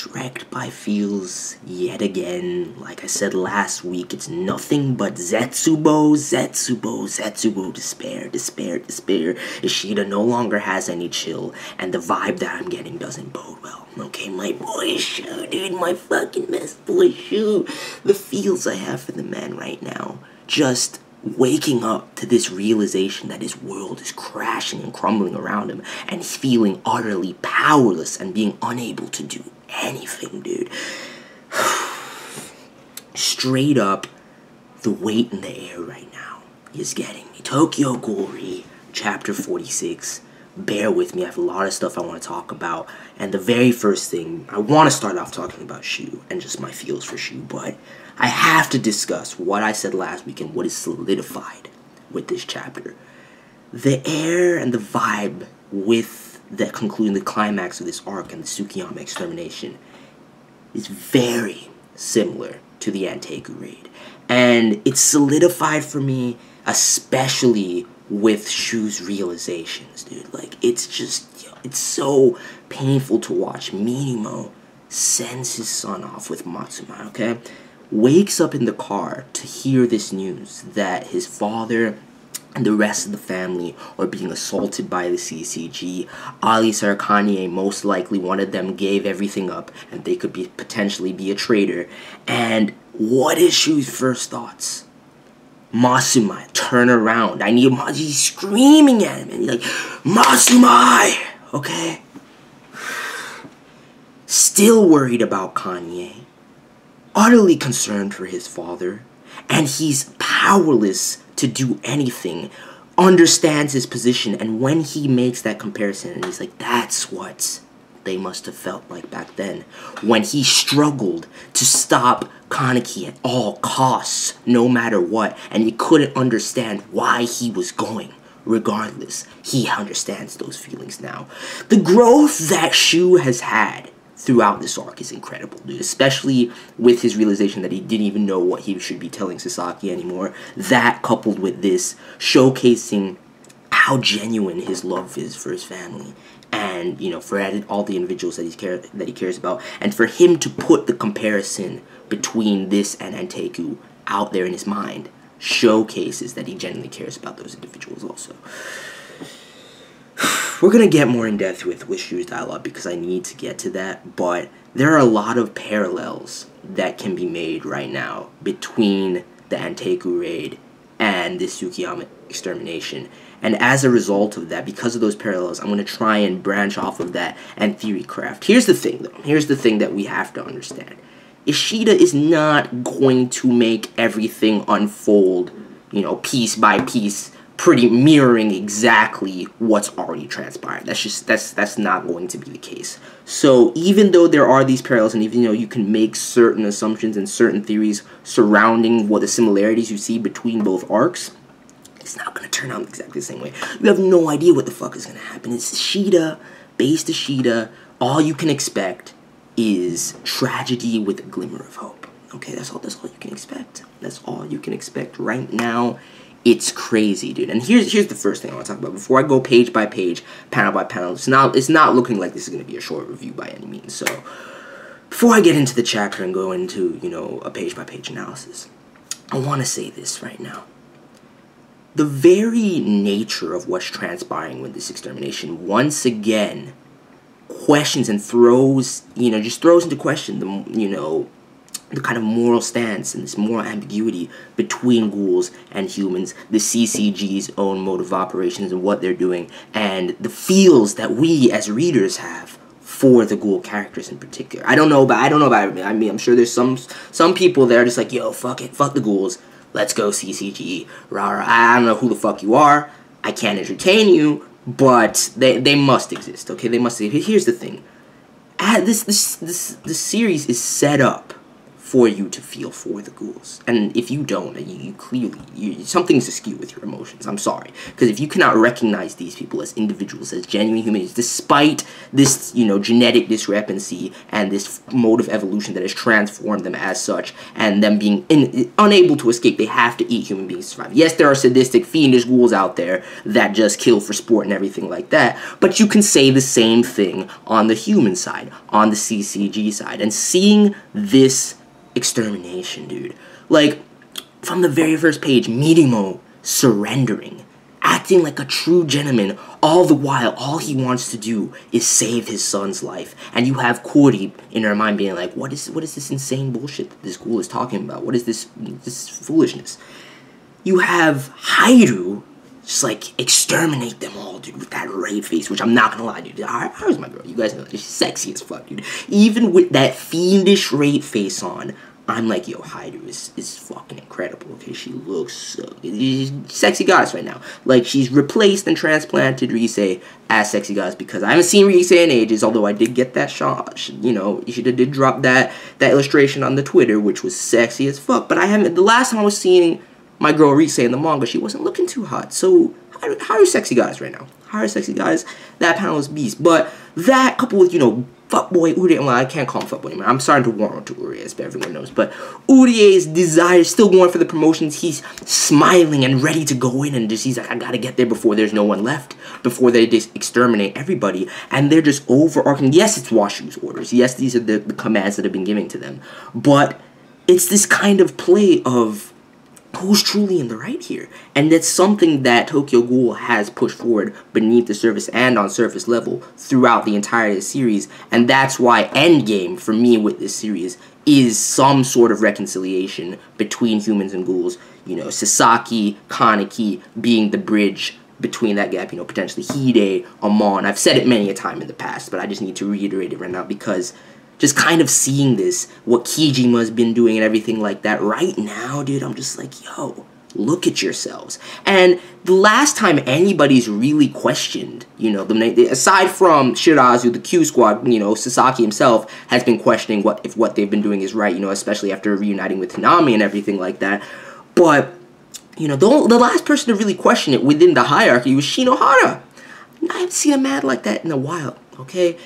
wrecked by feels yet again. Like I said last week, it's nothing but Zetsubo, despair. Ishida no longer has any chill, and the vibe that I'm getting doesn't bode well. Okay, my boy SHUU, dude, my fucking best boy SHUU. The feels I have for the man right now, just waking up to this realization that his world is crashing and crumbling around him, and he's feeling utterly powerless and being unable to do anything, dude. Straight up, the weight in the air right now is getting me. Tokyo Ghoul chapter 46. Bear with me, I have a lot of stuff I want to talk about. And the very first thing, I want to start off talking about SHUU and just my feels for SHUU, but I have to discuss what I said last week and what is solidified with this chapter. The air and the vibe with the concluding the climax of this arc and the Tsukiyama extermination is very similar to the Anteiku raid. And it's solidified for me, especially with SHUU's realizations, dude. Like, it's just, it's so painful to watch. Minimo sends his son off with Matsumai, okay? Wakes up in the car to hear this news that his father and the rest of the family are being assaulted by the CCG. Ali Sarakanye, most likely one of them, gave everything up, and they could potentially be a traitor. And what is SHUU's first thoughts? Masumai, turn around. I need Masumai. He's screaming at him, and he's like, Masumai! Okay? Still worried about Kanye. Utterly concerned for his father. And he's powerless to do anything. Understands his position, and when he makes that comparison, and he's like, that's what they must have felt like back then, when he struggled to stop Kaneki at all costs, no matter what, and he couldn't understand why he was going. Regardless, he understands those feelings now. The growth that SHUU has had throughout this arc is incredible, dude. Especially with his realization that he didn't even know what he should be telling Sasaki anymore. That, coupled with this, showcasing how genuine his love is for his family, and, you know, for all the individuals that he cares about, and for him to put the comparison between this and Anteiku out there in his mind showcases that he genuinely cares about those individuals also. We're going to get more in depth with SHUU's dialogue because I need to get to that, but there are a lot of parallels that can be made right now between the Anteiku raid and the Tsukiyama extermination. And as a result of that, because of those parallels, I'm going to try and branch off of that and theory craft. Here's the thing, though. Here's the thing that we have to understand. Ishida is not going to make everything unfold, you know, piece by piece, pretty mirroring exactly what's already transpired. That's not going to be the case. So even though there are these parallels, and even though you can make certain assumptions and certain theories surrounding what the similarities you see between both arcs, it's not going to turn out exactly the same way. You have no idea what the fuck is going to happen. It's Ishida, based Ishida. All you can expect is tragedy with a glimmer of hope. Okay, that's all you can expect. That's all you can expect right now. It's crazy, dude. And here's the first thing I want to talk about. Before I go page by page, panel by panel, it's not looking like this is going to be a short review by any means. So before I get into the chapter and go into, you know, a page by page analysis, I want to say this right now. The very nature of what's transpiring with this extermination once again questions and throws into question the kind of moral stance and this moral ambiguity between ghouls and humans, the CCG's own mode of operations and what they're doing, and the feels that we as readers have for the ghoul characters in particular. I don't know about everybody. I mean, I'm sure there's some people that are just like, yo, fuck it, fuck the ghouls, let's go CCG, rah rah. I don't know who the fuck you are, I can't entertain you, but they must exist, okay? They must exist. Here's the thing. This series is set up for you to feel for the ghouls. And if you don't, you clearly, something's askew with your emotions. I'm sorry. Because if you cannot recognize these people as individuals, as genuine humans, despite this, genetic discrepancy and this mode of evolution that has transformed them as such, and them being unable to escape, they have to eat human beings to survive. Yes, there are sadistic, fiendish ghouls out there that just kill for sport and everything like that, but you can say the same thing on the human side, on the CCG side. And seeing this extermination, dude, like, from the very first page, Mirimo surrendering, acting like a true gentleman, all the while, all he wants to do is save his son's life. And you have Kori in her mind being like, what is this insane bullshit that this ghoul is talking about? What is this foolishness? You have Hairu just, like, exterminate them all, dude, with that ray face, which I'm not gonna lie, dude. Hairu's my girl. You guys know she's sexy as fuck, dude. Even with that fiendish ray face on, I'm like, yo, Hairu is fucking incredible, okay? She looks so... She's sexy goddess right now. Like, she's replaced and transplanted Rise as sexy goddess, because I haven't seen Rise in ages, although I did get that shot. She did drop that illustration on the Twitter, which was sexy as fuck. But I haven't... The last time I was seeing my girl Rise in the manga, she wasn't looking too hot. So, Hairu's sexy goddess right now. Hairu's sexy goddess. That panel is beast. But that coupled with, fuckboy Urie, well, I can't call him fuckboy anymore. I'm starting to warm up to Urie, as everyone knows. But Urie's desire, still going for the promotions. He's smiling and ready to go in, and he's like, I gotta get there before there's no one left, before they just exterminate everybody. And they're just overarching. Yes, it's Washu's orders. Yes, these are the commands that have been given to them. But it's this kind of play of who's truly in the right here. And that's something that Tokyo Ghoul has pushed forward beneath the surface and on surface level throughout the entire series. And that's why Endgame, for me, with this series, is some sort of reconciliation between humans and ghouls. Sasaki, Kaneki being the bridge between that gap, potentially Hide, Amon. I've said it many a time in the past, but I just need to reiterate it right now, because just kind of seeing this, what Kijima's been doing and everything like that, right now, dude, I'm just like, yo, look at yourselves. And the last time anybody's really questioned, aside from Shirazu, the Q Squad, Sasaki himself has been questioning if what they've been doing is right, especially after reuniting with Hanami and everything like that. But, the last person to really question it within the hierarchy was Shinohara. I haven't seen a man like that in a while, okay?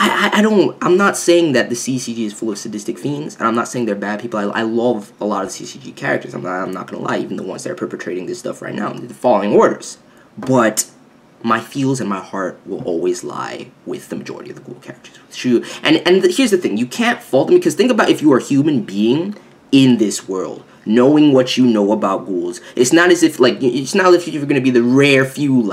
I'm not saying that the CCG is full of sadistic fiends, and I'm not saying they're bad people. I love a lot of the CCG characters. I'm not gonna lie, even the ones that are perpetrating this stuff right now, the following orders. But my feels and my heart will always lie with the majority of the Ghoul characters. SHUU, and here's the thing, you can't fault them, because think about if you are a human being in this world, knowing what you know about ghouls. It's not as if, it's not as if you're gonna be the rare few,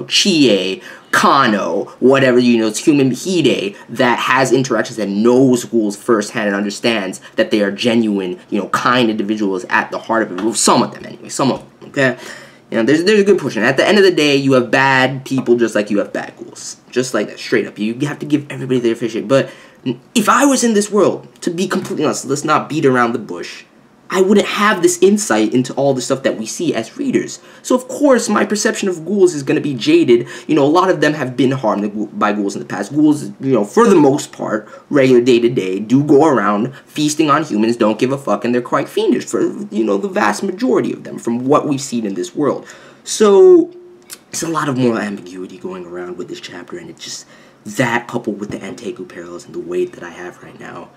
Chie, Kano, whatever, it's human Hide that has interactions, that knows ghouls firsthand and understands that they are genuine, kind individuals at the heart of it. Well, some of them, anyway. Some of them, okay? There's a good portion. At the end of the day, you have bad people just like you have bad ghouls. Just like that, straight up. You have to give everybody their fair share. But if I was in this world, to be completely honest, let's not beat around the bush, I wouldn't have this insight into all the stuff that we see as readers. So, of course, my perception of ghouls is going to be jaded. A lot of them have been harmed by ghouls in the past. Ghouls, for the most part, regular day-to-day, do go around feasting on humans, don't give a fuck, and they're quite fiendish for, the vast majority of them from what we've seen in this world. So, there's a lot of moral ambiguity going around with this chapter, and it's just that coupled with the Anteiku parallels and the weight that I have right now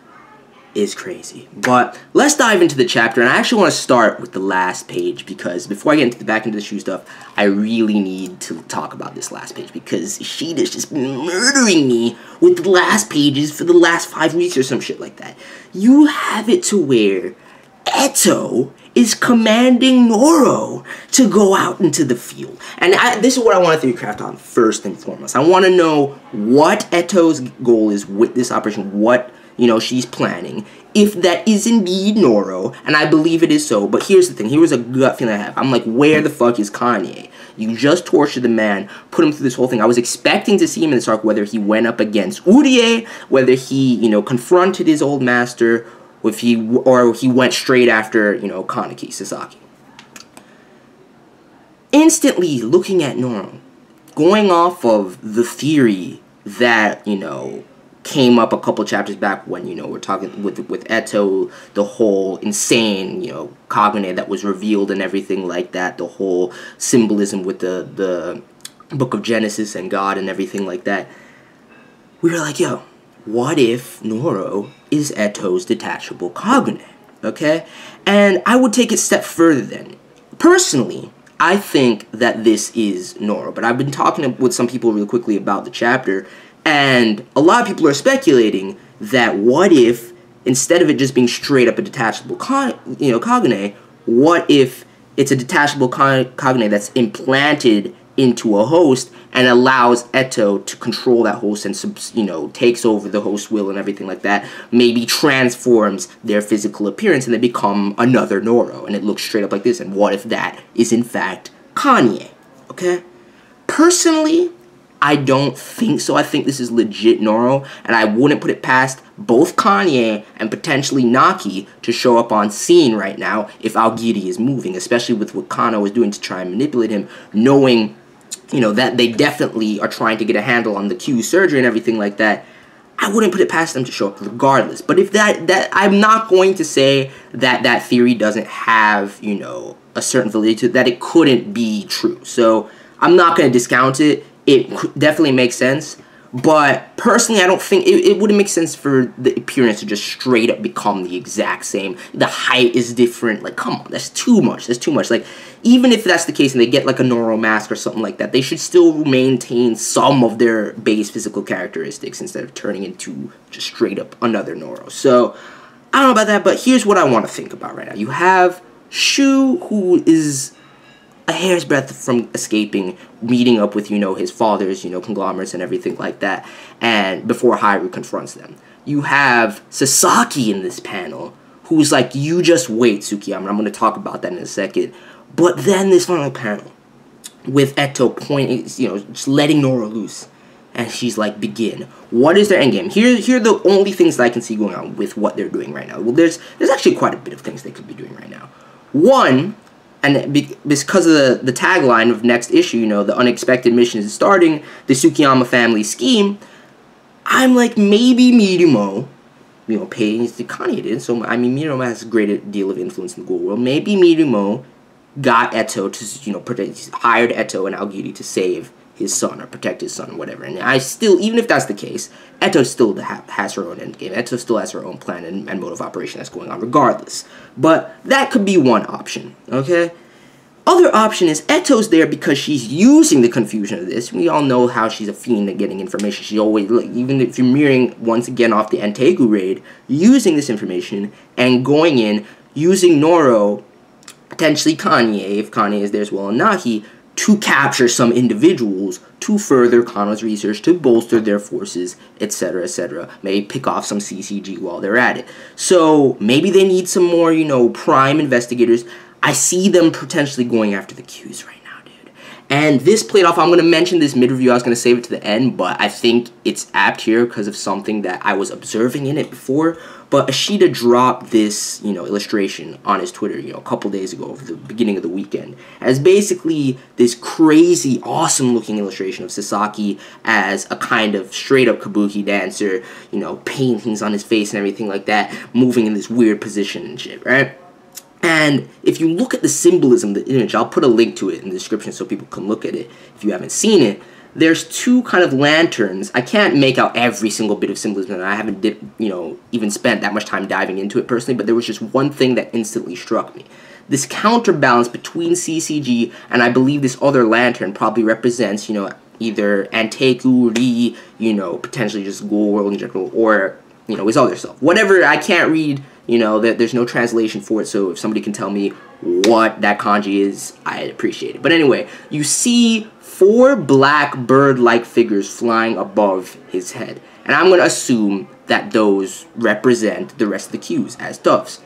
is crazy. But let's dive into the chapter, and I actually want to start with the last page, because before I get back into the SHUU stuff, I really need to talk about this last page, because Ishida's just been murdering me with the last pages for the last 5 weeks or some shit like that. You have it to where Eto is commanding Noro to go out into the field. And this is what I want to theorycraft on first and foremost. I want to know what Eto's goal is with this operation, what she's planning, if that is indeed Noro, and I believe it is so. But here's the thing, here was a gut feeling I have. I'm like, where the fuck is Kanye? You just tortured the man, put him through this whole thing. I was expecting to see him in this arc, whether he went up against Urie, whether he, confronted his old master, or he went straight after, Kaneki, Sasaki. Instantly looking at Noro, going off of the theory that, came up a couple chapters back when, you know, we're talking with Eto, the whole insane, you know, Kagane that was revealed and everything like that, the whole symbolism with the Book of Genesis and God and everything like that. We were like, yo, what if Noro is Eto's detachable Kagane? Okay? And I would take it a step further then. Personally, I think that this is Noro, but I've been talking with some people really quickly about the chapter, and a lot of people are speculating that what if, instead of it just being straight up a detachable Kagane, what if it's a detachable Kagane that's implanted into a host and allows Eto to control that host and, you know, takes over the host will and everything like that, maybe transforms their physical appearance and they become another Noro, and it looks straight up like this. And what if that is in fact Kanye? Okay? Personally, I don't think so. I think this is legit Noro, and I wouldn't put it past both Kanye and potentially Naki to show up on scene right now if Aogiri is moving, especially with what Kano is doing to try and manipulate him, knowing, you know, that they definitely are trying to get a handle on the Q surgery and everything like that. I wouldn't put it past them to show up regardless. But if that I'm not going to say that that theory doesn't have, you know, a certain validity to it, that it couldn't be true. So I'm not going to discount it. It definitely makes sense. But personally, I don't think it wouldn't make sense for the appearance to just straight up become the exact same. The height is different. Like, come on, that's too much. That's too much. Like, even if that's the case and they get like a Noro mask or something like that, they should still maintain some of their base physical characteristics instead of turning into just straight up another Noro. So, I don't know about that, but here's what I want to think about right now. You have SHUU, who is a hair's breadth from escaping, meeting up with, you know, his father's, you know, conglomerates and everything like that, and before Haru confronts them. You have Sasaki in this panel, who's like, you just wait, Tsukiyama, I'm going to talk about that in a second. But then this final panel, with Eto pointing, you know, just letting Noro loose, and she's like, begin. What is their endgame? Here are the only things that I can see going on with what they're doing right now. Well, there's actually quite a bit of things they could be doing right now. One, and because of the tagline of next issue, you know, the unexpected mission is starting, the Tsukiyama family scheme, I'm like, maybe Mirimo, you know, pays the Kanye did, so, I mean, Mirimo has a great deal of influence in the Ghoul world. Maybe Mirimo got Eto to, you know, hired Eto and Aogiri to save his son or protect his son or whatever. And I still, even if that's the case, Eto still has her own endgame. Eto still has her own plan and mode of operation that's going on regardless. But that could be one option, okay? Other option is Eto's there because she's using the confusion of this. We all know how she's a fiend at getting information. She always, like, even if you're mirroring once again off the Antegu raid, using this information and going in, using Noro, potentially Kanye, if Kanye is there as well, and Nahi, to capture some individuals to further Kano's research, to bolster their forces, etc., etc. Maybe pick off some CCG while they're at it. So maybe they need some more, you know, prime investigators. I see them potentially going after the Qs right now, dude. And this played off, I'm going to mention this mid-review, I was going to save it to the end, but I think it's apt here because of something that I was observing in it before. But Ashida dropped this, you know, illustration on his Twitter, you know, a couple days ago, over the beginning of the weekend, as basically this crazy, awesome-looking illustration of Sasaki as a kind of straight-up kabuki dancer, you know, paintings on his face and everything like that, moving in this weird position and shit, right? And if you look at the symbolism of the image, I'll put a link to it in the description so people can look at it if you haven't seen it. There's two kind of lanterns. I can't make out every single bit of symbolism, and I haven't, you know, even spent that much time diving into it personally, but there was just one thing that instantly struck me. This counterbalance between CCG and I believe this other lantern probably represents, you know, either Anteku, Ri, you know, potentially just Ghoul World in general, or, you know, his other self. Whatever, I can't read, you know, there's no translation for it, so if somebody can tell me what that kanji is, I'd appreciate it. But anyway, you see 4 black bird-like figures flying above his head. And I'm going to assume that those represent the rest of the Qs as doves.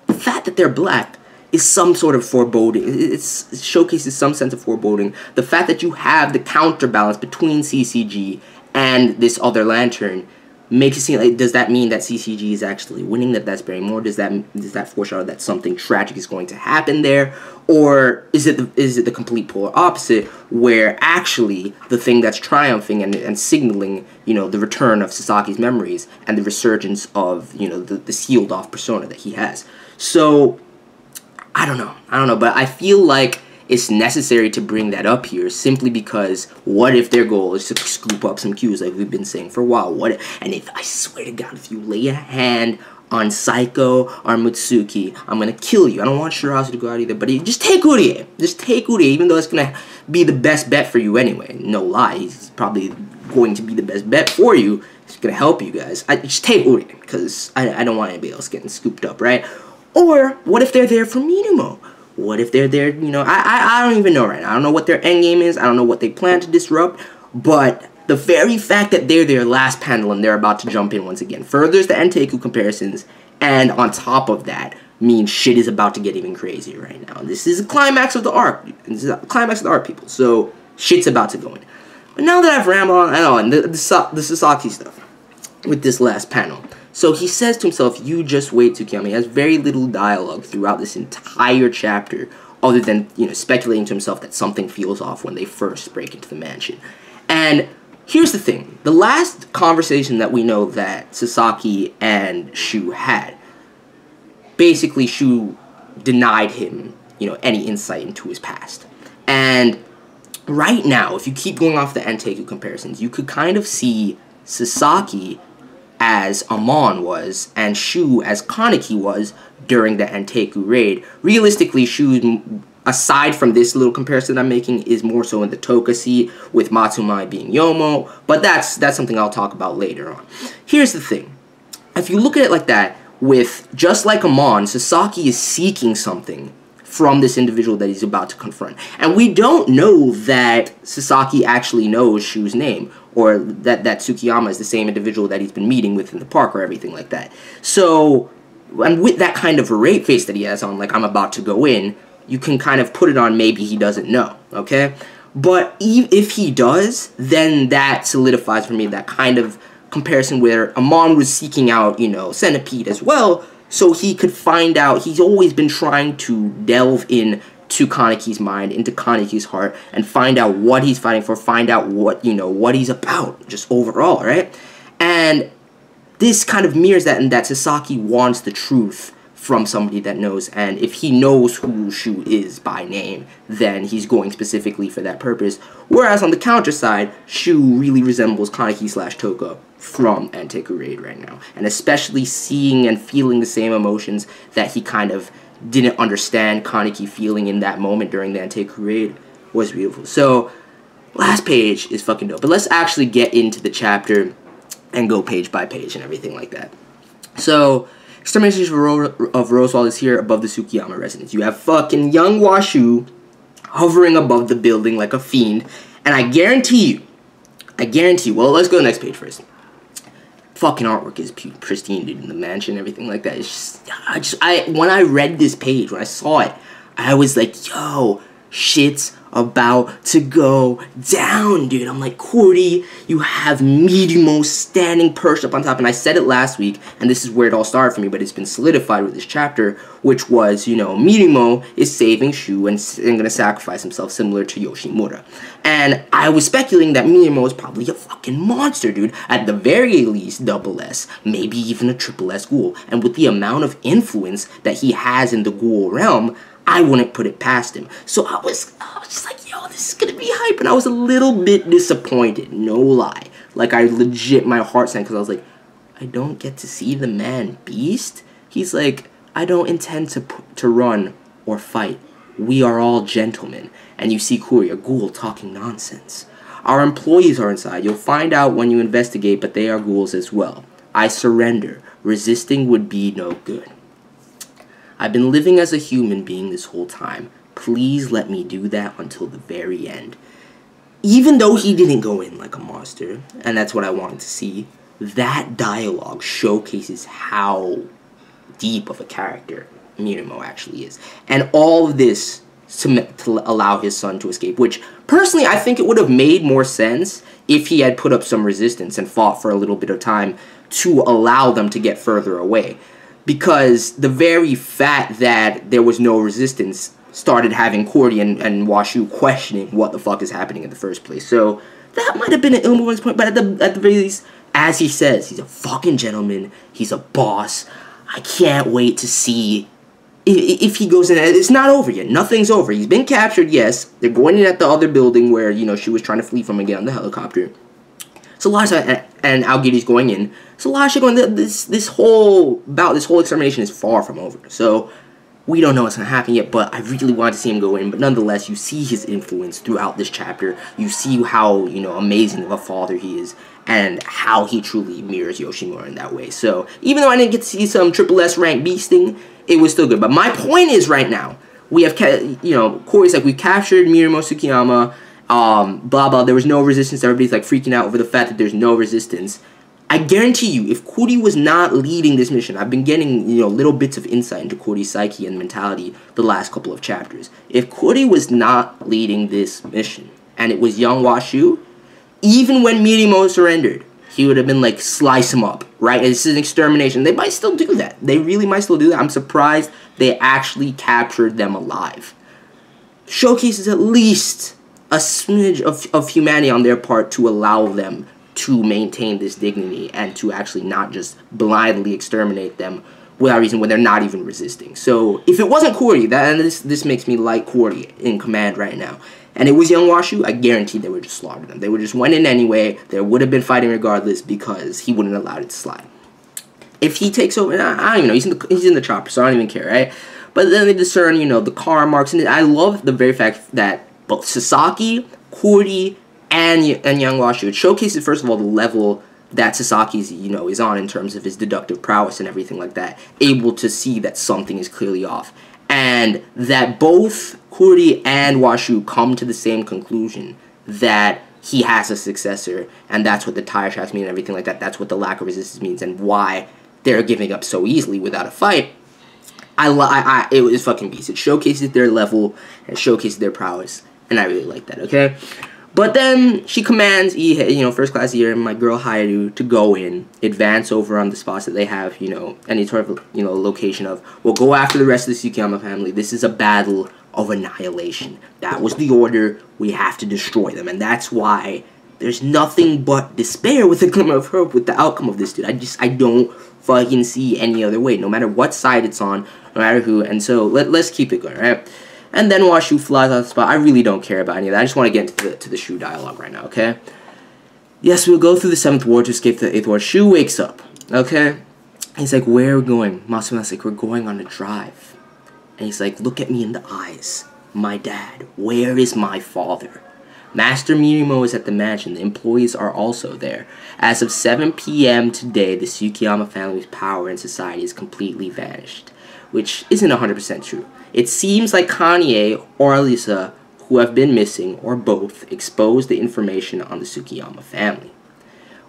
The fact that they're black is some sort of foreboding. It showcases some sense of foreboding. The fact that you have the counterbalance between CCG and this other lantern makes it seem like, does that mean that CCG is actually winning, that's bearing more? Does that foreshadow that something tragic is going to happen there? Or is it the complete polar opposite, where actually the thing that's triumphing and signaling, you know, the return of Sasaki's memories and the resurgence of, you know, the sealed off persona that he has? So I don't know, but I feel like it's necessary to bring that up here simply because what if their goal is to scoop up some cues like we've been saying for a while? And if, I swear to God, if you lay a hand on Saiko or Mutsuki, I'm gonna kill you. I don't want Shirazu to go out either, but just take Urie. Just take Urie, even though it's gonna be the best bet for you anyway. No lie, he's probably going to be the best bet for you. It's gonna help you guys. Just take Urie, because I don't want anybody else getting scooped up, right? Or what if they're there for Minimo? What if they're there, you know, I don't even know right now. I don't know what their endgame is. I don't know what they plan to disrupt. But the very fact that they're their last panel and they're about to jump in once again furthers the Enteiku comparisons. And on top of that, means shit is about to get even crazier right now. This is a climax of the arc. This is a climax of the arc, people. So shit's about to go in. But now that I've rambled on and the Sasaki stuff with this last panel. So he says to himself, you just wait, Tsukiyama. He has very little dialogue throughout this entire chapter, other than, you know, speculating to himself that something feels off when they first break into the mansion. And here's the thing. The last conversation that we know that Sasaki and SHUU had, basically SHUU denied him, you know, any insight into his past. And right now, if you keep going off the Enteiku comparisons, you could kind of see Sasaki as Amon was, and SHUU as Kaneki was during the Enteiku raid. Realistically, SHUU, aside from this little comparison I'm making, is more so in the Toka seat, with Matsumai being Yomo, but that's something I'll talk about later on. Here's the thing. If you look at it like that, with just like Amon, Sasaki is seeking something from this individual that he's about to confront. And we don't know that Sasaki actually knows SHUU's name, or that Tsukiyama is the same individual that he's been meeting with in the park or everything like that. So, and with that kind of rape face that he has on, like, I'm about to go in, you can kind of put it on maybe he doesn't know, okay? But if he does, then that solidifies for me that kind of comparison where Amon was seeking out, you know, Centipede as well, so he could find out. He's always been trying to delve in to Kaneki's mind, into Kaneki's heart, and find out what he's fighting for, find out what, you know, what he's about, just overall, right? And this kind of mirrors that, in that Sasaki wants the truth from somebody that knows, and if he knows who SHUU is by name, then he's going specifically for that purpose. Whereas on the counter side, SHUU really resembles Kaneki/Toka from Enteiku Raid right now, and especially seeing and feeling the same emotions that he kind of didn't understand Kaneki feeling in that moment during the Enteiku Raid was beautiful. So, last page is fucking dope. But let's actually get into the chapter and go page by page and everything like that. So, Extermination of Rosewall is here above the Tsukiyama residence. You have fucking young Washu hovering above the building like a fiend. And I guarantee you, well, let's go to the next page first. Fucking artwork is pristine, dude, in the mansion and everything like that. It's just, when I read this page, when I saw it, I was like, yo, shit's about to go down, dude. I'm like, Cordy, you have Midimo standing perched up on top. And I said it last week, and this is where it all started for me, but it's been solidified with this chapter, which was, you know, Midimo is saving SHUU and going to sacrifice himself similar to Yoshimura. And I was speculating that Midimo is probably a fucking monster, dude. At the very least, double S, maybe even a triple S ghoul. And with the amount of influence that he has in the ghoul realm, I wouldn't put it past him. So I was just like, yo, this is gonna be hype. And I was a little bit disappointed, no lie. Like, I legit, my heart sank, because I was like, I don't get to see the man beast? He's like, I don't intend to run or fight. We are all gentlemen. And you see Kuria, Ghoul, talking nonsense. Our employees are inside. You'll find out when you investigate, but they are ghouls as well. I surrender. Resisting would be no good. I've been living as a human being this whole time. Please let me do that until the very end. Even though he didn't go in like a monster, and that's what I wanted to see, that dialogue showcases how deep of a character Minimo actually is. And all of this to allow his son to escape, which, personally, I think it would have made more sense if he had put up some resistance and fought for a little bit of time to allow them to get further away. Because the very fact that there was no resistance started having Cordy and WashU questioning what the fuck is happening in the first place. So that might have been an ill move on his point, but at the very least, as he says, he's a fucking gentleman, he's a boss. I can't wait to see if he goes in. It's not over yet. Nothing's over. He's been captured, yes. They're going in at the other building where, you know, she was trying to flee from and get on the helicopter. So Lasha and Al-Gidi's going in. So Lasha going, this whole extermination is far from over. So we don't know what's going to happen yet, but I really want to see him go in. But nonetheless, you see his influence throughout this chapter. You see how, you know, amazing of a father he is, and how he truly mirrors Yoshimura in that way. So even though I didn't get to see some triple S rank beasting, it was still good. But my point is, right now, we have, you know, Corey's like, we captured Mirumo Tsukiyama, blah, blah, there was no resistance. Everybody's, like, freaking out over the fact that there's no resistance. I guarantee you, if Kuri was not leading this mission, I've been getting, you know, little bits of insight into Kuri's psyche and mentality the last couple of chapters. If Kuri was not leading this mission, and it was young WashU, even when Mirumo surrendered, he would have been like, slice him up, right? This is an extermination. They might still do that. They really might still do that. I'm surprised they actually captured them alive. Showcases at least a smidge of humanity on their part to allow them to maintain this dignity and to actually not just blindly exterminate them without reason when they're not even resisting. So if it wasn't Cordy, this makes me like Cordy in command right now, and it was young WashU, I guarantee they would just slaughter them. They would just went in anyway. There would have been fighting regardless because he wouldn't allow it to slide. If he takes over, I don't even know. He's in the chopper, so I don't even care, right? But then they discern, you know, the car marks, and I love the very fact that both Sasaki, Cordy, and young WashU, it showcases first of all the level that Sasaki's, you know, is on in terms of his deductive prowess and everything like that, able to see that something is clearly off, and that both Cordy and WashU come to the same conclusion that he has a successor, and that's what the tire tracks mean and everything like that. That's what the lack of resistance means, and why they're giving up so easily without a fight. It was fucking beast. It showcases their level and showcases their prowess, and I really like that. Okay. But then she commands, you know, First Class Ira and my girl Hayaru to go in, advance over on the spots that they have, you know, any sort of, you know, location of, we'll go after the rest of the Tsukiyama family. This is a battle of annihilation. That was the order. We have to destroy them. And that's why there's nothing but despair with a glimmer of hope with the outcome of this, dude. I don't fucking see any other way, no matter what side it's on, no matter who. And so let's keep it going, right? And then WashU flies out the spot. I really don't care about any of that. I just want to get into the SHUU dialogue right now, okay? Yes, we'll go through the 7th ward to escape the 8th ward. SHUU wakes up, okay? He's like, where are we going? Masuma's like, we're going on a drive. And he's like, look at me in the eyes. My dad. Where is my father? Master Mirumo is at the mansion. The employees are also there. As of 7 p.m. today, the Tsukiyama family's power in society is completely vanished, which isn't 100% true. It seems like Kanye or Alisa, who have been missing, or both, exposed the information on the Tsukiyama family.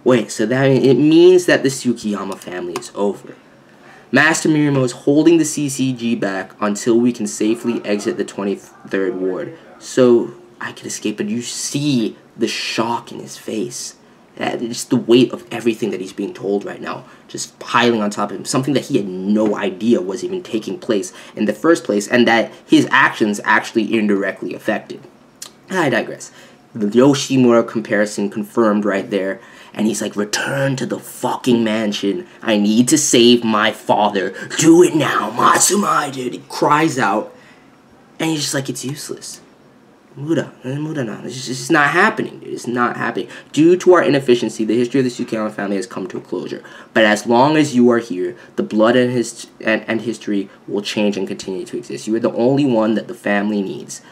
Wait, so that it means that the Tsukiyama family is over. Master Mirumo is holding the CCG back until we can safely exit the 23rd ward, so I can escape. But you see the shock in his face. Just the weight of everything that he's being told right now, just piling on top of him. Something that he had no idea was even taking place in the first place, and that his actions actually indirectly affected. I digress. The Yoshimura comparison confirmed right there. And he's like, return to the fucking mansion. I need to save my father. Do it now, Matsumai, dude. He cries out. And he's just like, it's useless. Muda, it's just not happening, dude. It's not happening. Due to our inefficiency, the history of the Tsukiyama family has come to a closure. But as long as you are here, the blood and history will change and continue to exist. You are the only one that the family needs.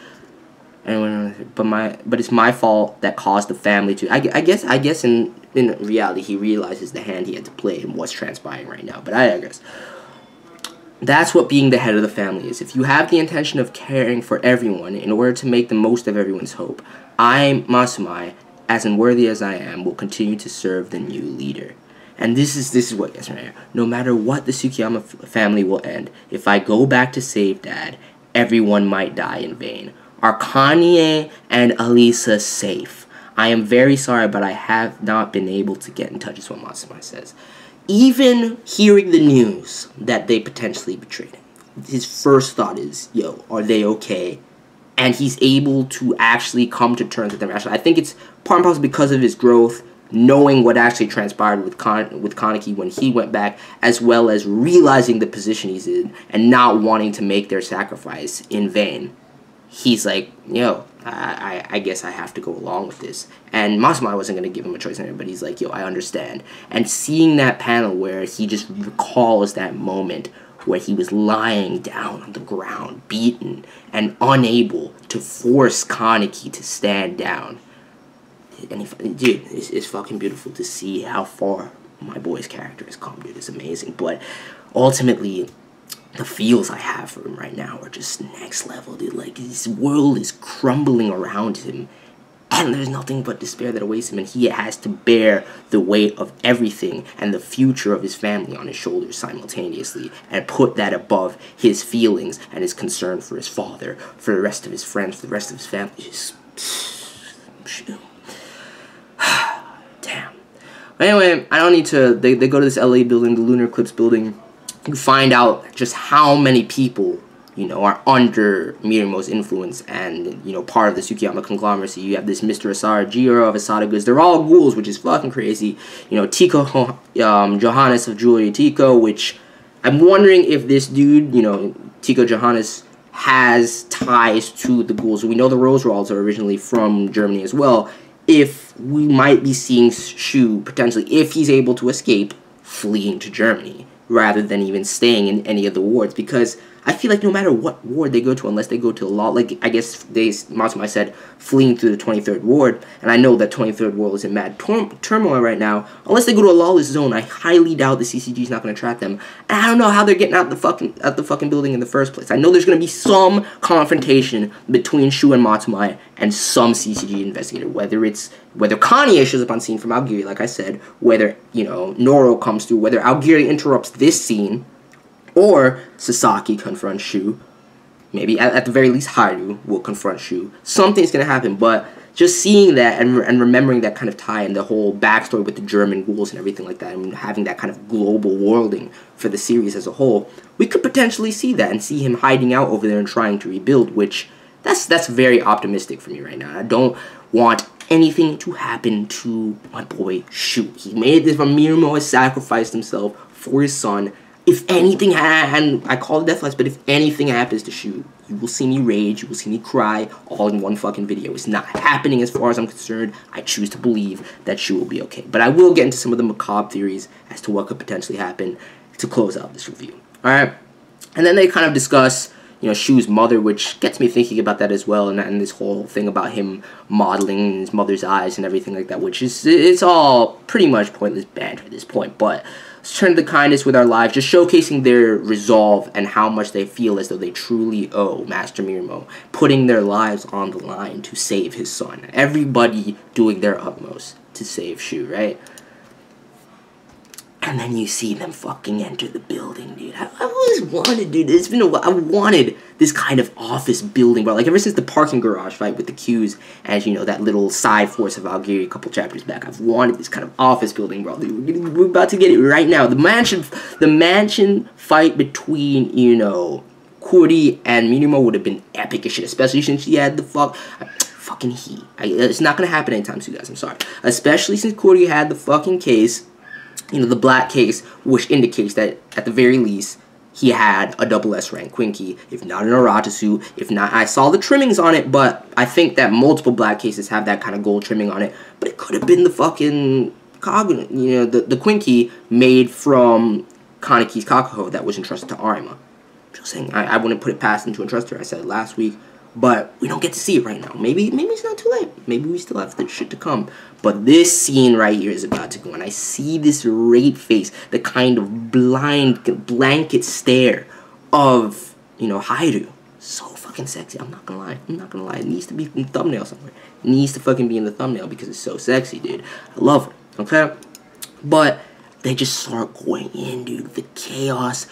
But it's my fault that caused the family to. I guess in reality he realizes the hand he had to play and what's transpiring right now. But I digress. That's what being the head of the family is. If you have the intention of caring for everyone in order to make the most of everyone's hope, I, Masumai, as unworthy as I am, will continue to serve the new leader. And this is what gets me right here. No matter what the Tsukiyama family will end, if I go back to save Dad, everyone might die in vain. Are Kanye and Alisa safe? I am very sorry, but I have not been able to get in touch," is what Matsumai says. Even hearing the news that they potentially betrayed him, his first thought is, yo, are they okay? And he's able to actually come to terms with them. Actually, I think it's part and parcel because of his growth, knowing what actually transpired with Kaneki when he went back, as well as realizing the position he's in and not wanting to make their sacrifice in vain. He's like, yo, I guess I have to go along with this. And Matsumai wasn't going to give him a choice in it, but he's like, yo, I understand. And seeing that panel where he just recalls that moment where he was lying down on the ground, beaten, and unable to force Kaneki to stand down. And dude, it's fucking beautiful to see how far my boy's character has come, dude. It's amazing. But ultimately, the feels I have for him right now are just next level, dude. Like, his world is crumbling around him, and there's nothing but despair that awaits him, and he has to bear the weight of everything and the future of his family on his shoulders simultaneously, and put that above his feelings and his concern for his father, for the rest of his friends, for the rest of his family. Just, damn. Anyway, I don't need to, they go to this LA building, the Lunar Eclipse building. You find out just how many people, you know, are under Mirumo's influence and, you know, part of the Tsukiyama conglomeracy. You have this Mr. Asara, Jiro of Asada Goods. They're all ghouls, which is fucking crazy. You know, Tico Johannes of Jewelry Tico, which I'm wondering if this dude, you know, Tico Johannes, has ties to the ghouls. We know the Rosewalds are originally from Germany as well. If we might be seeing SHUU potentially, if he's able to escape, fleeing to Germany, rather than even staying in any of the wards, because I feel like no matter what ward they go to, unless they go to a law, like, I guess Matsumai said, fleeing through the 23rd ward, and I know that 23rd ward is in mad turmoil right now, unless they go to a lawless zone, I highly doubt the CCG is not going to track them, and I don't know how they're getting out the fucking building in the first place. I know there's going to be some confrontation between SHUU and Matsumai and some CCG investigator, whether Kanye shows up on scene from Aogiri, like I said, whether, you know, Noro comes through, whether Aogiri interrupts this scene, or Sasaki confronts SHUU. Maybe at the very least Haru will confront SHUU. Something's going to happen, but just seeing that and remembering that kind of tie and the whole backstory with the German ghouls and everything like that, and having that kind of global worlding for the series as a whole, we could potentially see that and see him hiding out over there and trying to rebuild, which that's very optimistic for me right now. I don't want anything to happen to my boy SHUU. He made this from Mirumo, has sacrificed himself for his son. If anything, and I call it death flights, but if anything happens to SHUU, you will see me rage, you will see me cry, all in one fucking video. It's not happening as far as I'm concerned. I choose to believe that SHUU will be okay. But I will get into some of the macabre theories as to what could potentially happen to close out this review. Alright? And then they kind of discuss, you know, SHUU's mother, which gets me thinking about that as well, and this whole thing about him modeling his mother's eyes and everything like that, which is, it's all pretty much pointless banter at this point, but let's turn to the kindness with our lives, just showcasing their resolve and how much they feel as though they truly owe Master Mirumo, putting their lives on the line to save his son. Everybody doing their utmost to save SHUU, right? And then you see them fucking enter the building, dude. I always wanted, dude. It's been a while. I wanted this kind of office building, bro. Like, ever since the parking garage fight with the Qs, as you know, that little side force of Aogiri a couple chapters back, I've wanted this kind of office building, bro. Dude, we're about to get it right now. The mansion fight between, you know, Kuri and Mirumo would have been epic as shit, especially since she had the fucking heat. It's not gonna happen anytime soon, guys. I'm sorry. Especially since Kuri had the fucking case. You know, the black case, which indicates that, at the very least, he had a double S rank Quinky, if not an Aratasu, if not, I saw the trimmings on it, but I think that multiple black cases have that kind of gold trimming on it, but it could have been the fucking, you know, the Quinky made from Kaneki's Kakuho that was entrusted to Arima. Just saying, I wouldn't put it past him to entrust her, I said it last week, but we don't get to see it right now. Maybe it's not too late. Maybe we still have the shit to come. But this scene right here is about to go, and I see this rate face, the kind of blind blanket stare of, you know, Haru. So fucking sexy. I'm not gonna lie. It needs to be in the thumbnail somewhere. It needs to fucking be in the thumbnail because it's so sexy, dude. I love it. Okay? But they just start going in, dude. The chaos.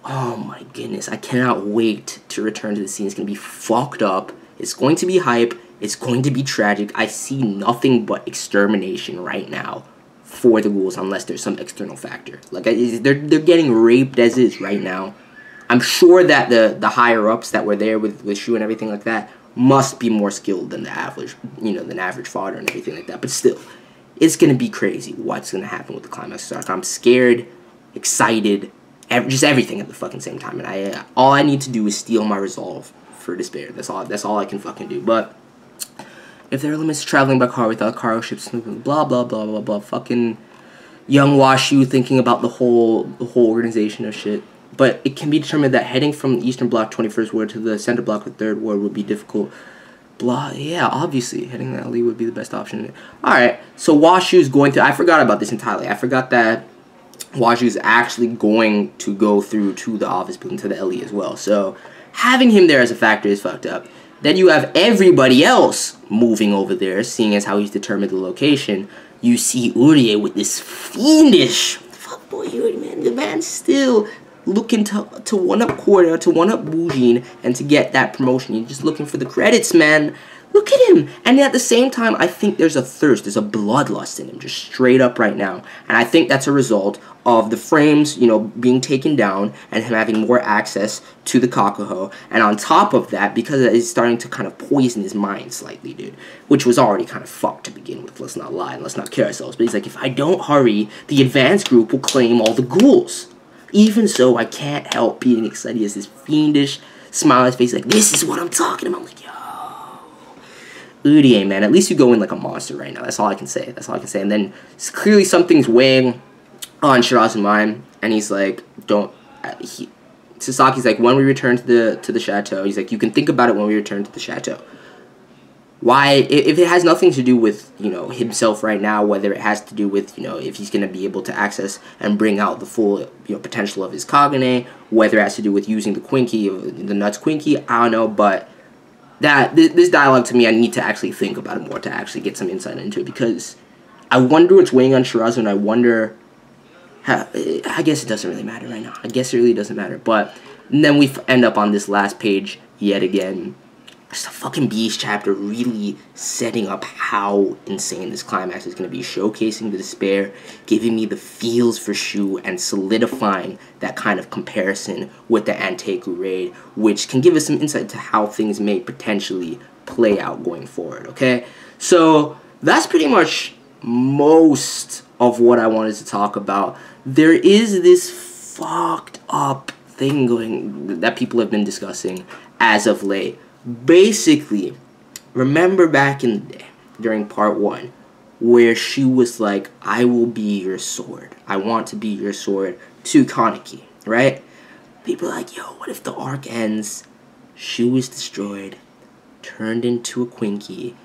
Oh my goodness, I cannot wait to return to the scene. It's going to be fucked up. It's going to be hype. It's going to be tragic. I see nothing but extermination right now for the ghouls unless there's some external factor. Like, they're getting raped as is right now. I'm sure that the higher-ups that were there with SHUU and everything like that must be more skilled than the average, than average fodder and everything like that. But still, it's going to be crazy what's going to happen with the climax arc. I'm scared, excited, just everything at the fucking same time. And all I need to do is steel my resolve for despair. That's all I can fucking do. But if there are limits to traveling by car without cargo ships, blah blah blah blah blah, fucking young WashU thinking about the whole organization of shit. But it can be determined that heading from the Eastern Bloc 21st Ward to the Center Bloc of 3rd Ward would be difficult. Blah, yeah, obviously, heading that alley would be the best option. Alright, so WashU's going to, I forgot about this entirely. I forgot that WashU's actually going to go through to the office building, to the alley as well. So, having him there as a factor is fucked up. Then you have everybody else moving over there, seeing as how he's determined the location. You see Uriye with this fiendish, fuckboy Uriye, man, the man's still looking to one-up Quarter, to one-up Bujin, and to get that promotion. You're just looking for the credits, man. Look at him. And at the same time, I think there's a thirst, there's a bloodlust in him, just straight up right now. And I think that's a result of the frames, being taken down and him having more access to the Kakuho. And on top of that, because it's starting to kind of poison his mind slightly, dude, which was already kind of fucked to begin with. Let's not lie, let's not kid ourselves. But he's like, if I don't hurry, the advanced group will claim all the ghouls. Even so, I can't help being excited as this fiendish smile on his face, like, this is what I'm talking about. I'm like, yo, Uriye, man, at least you go in like a monster right now. That's all I can say. That's all I can say. And then clearly something's weighing on Shirazu's mind, and he's like, Sasaki's like, when we return to the chateau, he's like, you can think about it when we return to the chateau. Why, if it has nothing to do with, himself right now, whether it has to do with, if he's going to be able to access and bring out the full, potential of his Kagane, whether it has to do with using the Quinky, the Nuts Quinky, I don't know, but this dialogue, to me, I need to actually think about it more to actually get some insight into it, because I wonder what's weighing on Shirazu, and I wonder, I guess it doesn't really matter right now. I guess it really doesn't matter, but then we end up on this last page yet again. Just a fucking beast chapter, really setting up how insane this climax is going to be, showcasing the despair, giving me the feels for SHUU, and solidifying that kind of comparison with the Anteku raid, which can give us some insight to how things may potentially play out going forward, okay? So, that's pretty much most of what I wanted to talk about. There is this fucked up thing going that people have been discussing as of late. Basically, remember back in the day, during part 1, where she was like, I will be your sword. I want to be your sword to Kaneki, right? People are like, yo, what if the arc ends, SHUU is destroyed, turned into a Quinky,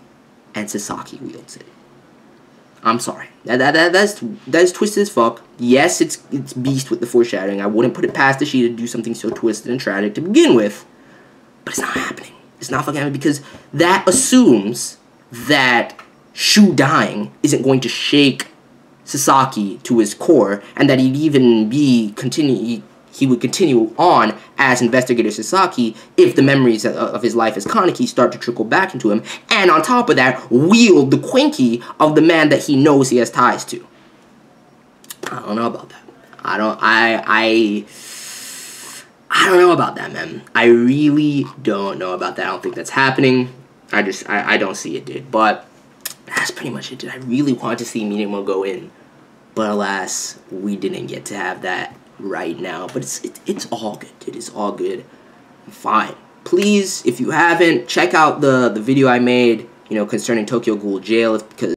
and Sasaki wields it? I'm sorry. That's twisted as fuck. Yes, it's beast with the foreshadowing. I wouldn't put it past the Ishida to do something so twisted and tragic to begin with, but it's not happening. It's not fucking happening, because that assumes that SHUU dying isn't going to shake Sasaki to his core, and that he'd even he would continue on as Investigator Sasaki if the memories of his life as Kaneki start to trickle back into him, and on top of that, wield the Quinky of the man that he knows he has ties to. I don't know about that. I don't know about that, man. I really don't know about that. I don't think that's happening. I don't see it, dude. But that's pretty much it, dude. I really wanted to see Minimo go in, but alas, we didn't get to have that right now. But it's all good, dude. It's all good. I'm fine. Please, if you haven't, check out the video I made, concerning Tokyo Ghoul Jail, because